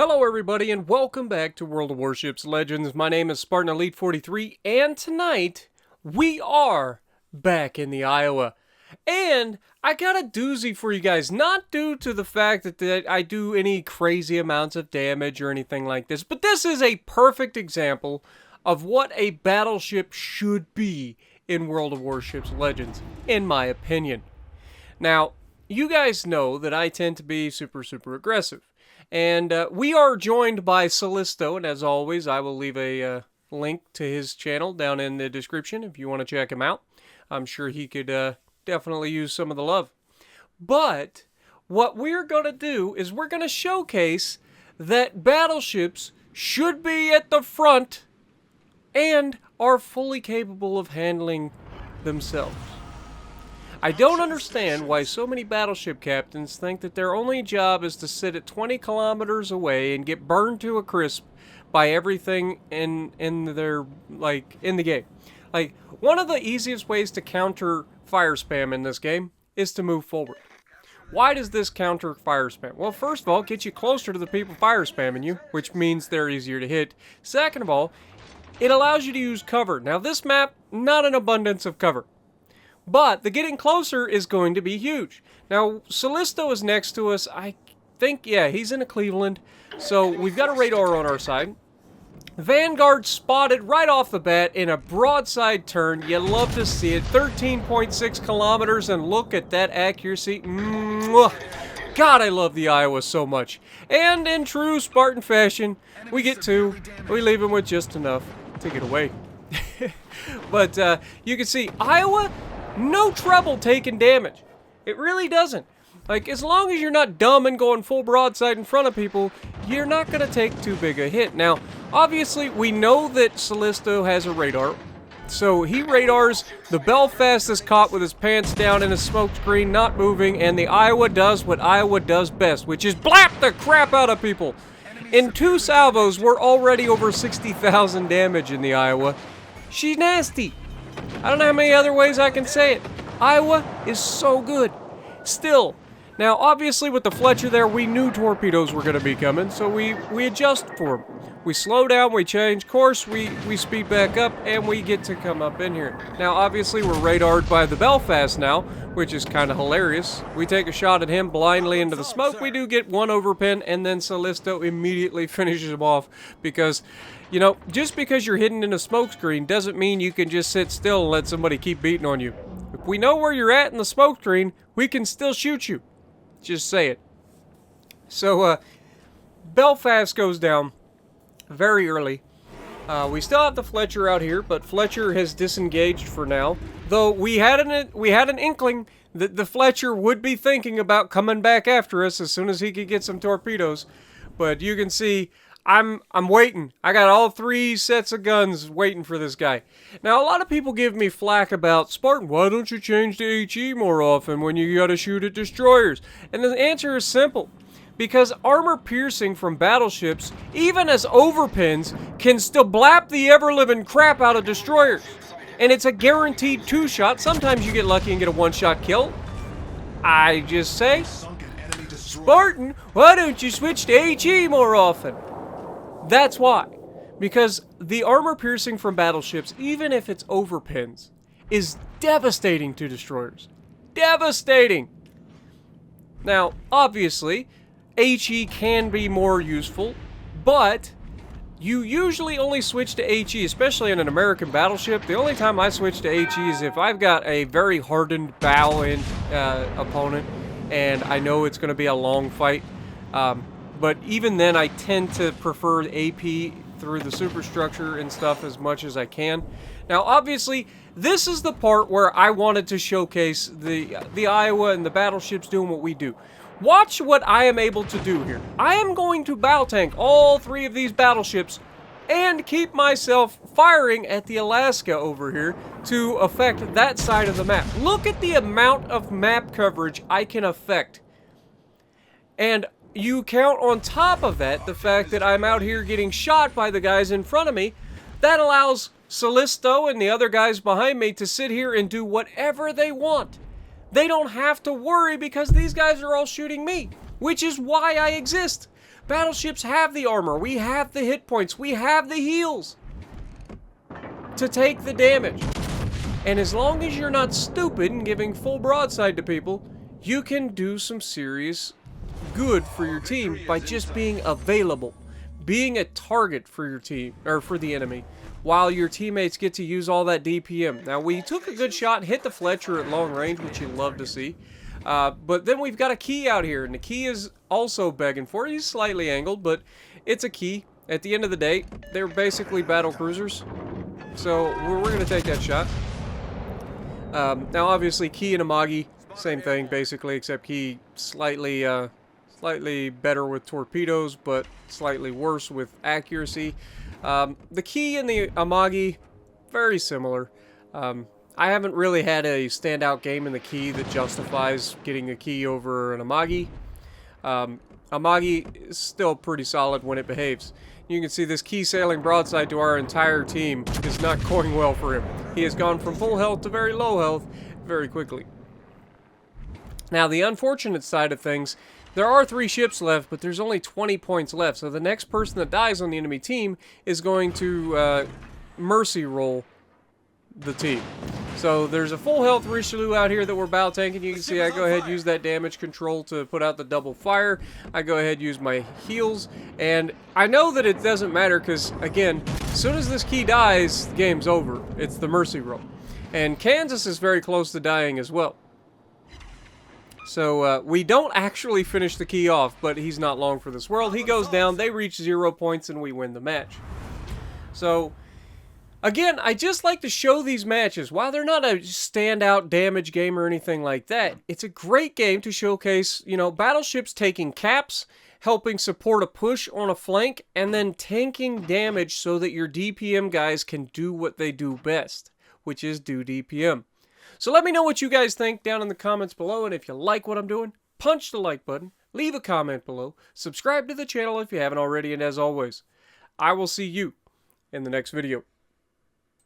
Hello everybody and welcome back to World of Warships Legends. My name is Spartan Elite 43 and tonight we are back in the Iowa. And I got a doozy for you guys, not due to the fact that I do any crazy amounts of damage or anything like this, but this is a perfect example of what a battleship should be in World of Warships Legends, in my opinion. Now, you guys know that I tend to be super aggressive. And we are joined by Callisto, and as always, I will leave a link to his channel down in the description if you want to check him out. I'm sure he could definitely use some of the love. But what we're going to do is we're going to showcase that battleships should be at the front and are fully capable of handling themselves. I don't understand why so many battleship captains think that their only job is to sit at 20 kilometers away and get burned to a crisp by everything in the game. Like, one of the easiest ways to counter fire spam in this game is to move forward. Why does this counter fire spam? Well, first of all, it gets you closer to the people fire spamming you, which means they're easier to hit. Second of all, it allows you to use cover. Now, this map, not an abundance of cover. But the getting closer is going to be huge. Now, Callisto is next to us. I think, yeah, he's in a Cleveland. So we've got a radar on our side. Vanguard spotted right off the bat in a broadside turn. You love to see it. 13.6 kilometers, and look at that accuracy. Mwah. God, I love the Iowa so much. And in true Spartan fashion, we get two. We leave him with just enough to get away. But you can see, Iowa, no trouble taking damage. It really doesn't. Like, as long as you're not dumb and going full broadside in front of people, you're not going to take too big a hit. Now, obviously, we know that Callisto has a radar. So he radars, the Belfast is caught with his pants down in a smoke screen, not moving, and the Iowa does what Iowa does best, which is blap the crap out of people. In 2 salvos, we're already over 60,000 damage in the Iowa. She's nasty. I don't know how many other ways I can say it. Iowa is so good. Still. Now, obviously, with the Fletcher there, we knew torpedoes were going to be coming, so we adjust for them. We slow down, we change course, we speed back up, and we get to come up in here. Now, obviously, we're radared by the Belfast now, which is kind of hilarious. We take a shot at him blindly into the smoke. We do get one overpin, and then Callisto immediately finishes him off because, you know, just because you're hidden in a smoke screen doesn't mean you can just sit still and let somebody keep beating on you. If we know where you're at in the smoke screen, we can still shoot you. Just say it. So, Belfast goes down very early. We still have the Fletcher out here, but Fletcher has disengaged for now. Though we had an inkling that the Fletcher would be thinking about coming back after us as soon as he could get some torpedoes. But you can see, I'm waiting. I got all 3 sets of guns waiting for this guy. Now, a lot of people give me flack about, Spartan, why don't you change to HE more often when you gotta shoot at destroyers? And the answer is simple. Because armor piercing from battleships, even as overpins, can still blap the ever-living crap out of destroyers. And it's a guaranteed 2-shot. Sometimes you get lucky and get a 1-shot kill. I just say, Spartan, why don't you switch to HE more often? That's why. Because the armor piercing from battleships, even if it's overpins, is devastating to destroyers. Devastating! Now, obviously, HE can be more useful, but you usually only switch to HE, especially in an American battleship. The only time I switch to HE is if I've got a very hardened bow-end opponent, and I know it's going to be a long fight. But even then, I tend to prefer AP through the superstructure and stuff as much as I can. Now, obviously, this is the part where I wanted to showcase the Iowa and the battleships doing what we do. Watch what I am able to do here. I am going to bow tank all 3 of these battleships and keep myself firing at the Alaska over here to affect that side of the map. Look at the amount of map coverage I can affect. And you count on top of that the fact that I'm out here getting shot by the guys in front of me. That allows Callisto and the other guys behind me to sit here and do whatever they want. They don't have to worry because these guys are all shooting me, which is why I exist. Battleships have the armor, we have the hit points, we have the heals to take the damage. And as long as you're not stupid and giving full broadside to people, you can do some serious good for your team by just being available, being a target for your team, or for the enemy, while your teammates get to use all that DPM. Now, we took a good shot, hit the Fletcher at long range, which you love to see. But then we've got a key out here, and the key is also begging for it. He's slightly angled, but it's a key. At the end of the day, they're basically battle cruisers. So we're going to take that shot. Now, obviously, Key and Amagi, same thing, basically, except Key slightly better with torpedoes, but slightly worse with accuracy. The Key and the Amagi, very similar. I haven't really had a standout game in the Key that justifies getting a Key over an Amagi. Amagi is still pretty solid when it behaves. You can see this Key sailing broadside to our entire team is not going well for him. He has gone from full health to very low health very quickly. Now, the unfortunate side of things, there are 3 ships left, but there's only 20 points left. So the next person that dies on the enemy team is going to mercy roll the team. So there's a full health Richelieu out here that we're bow tanking. You can see I go ahead use that damage control to put out the double fire. I go ahead use my heals, and I know that it doesn't matter because, again, as soon as this Key dies, the game's over. It's the mercy roll. And Kansas is very close to dying as well. So we don't actually finish the Key off, but he's not long for this world. He goes down, they reach 0 points, and we win the match. So again, I just like to show these matches. While they're not a standout damage game or anything like that, it's a great game to showcase, you know, battleships taking caps, helping support a push on a flank, and then tanking damage so that your DPM guys can do what they do best, which is do DPM. So let me know what you guys think down in the comments below, and if you like what I'm doing, punch the like button, leave a comment below, subscribe to the channel if you haven't already, and as always, I will see you in the next video.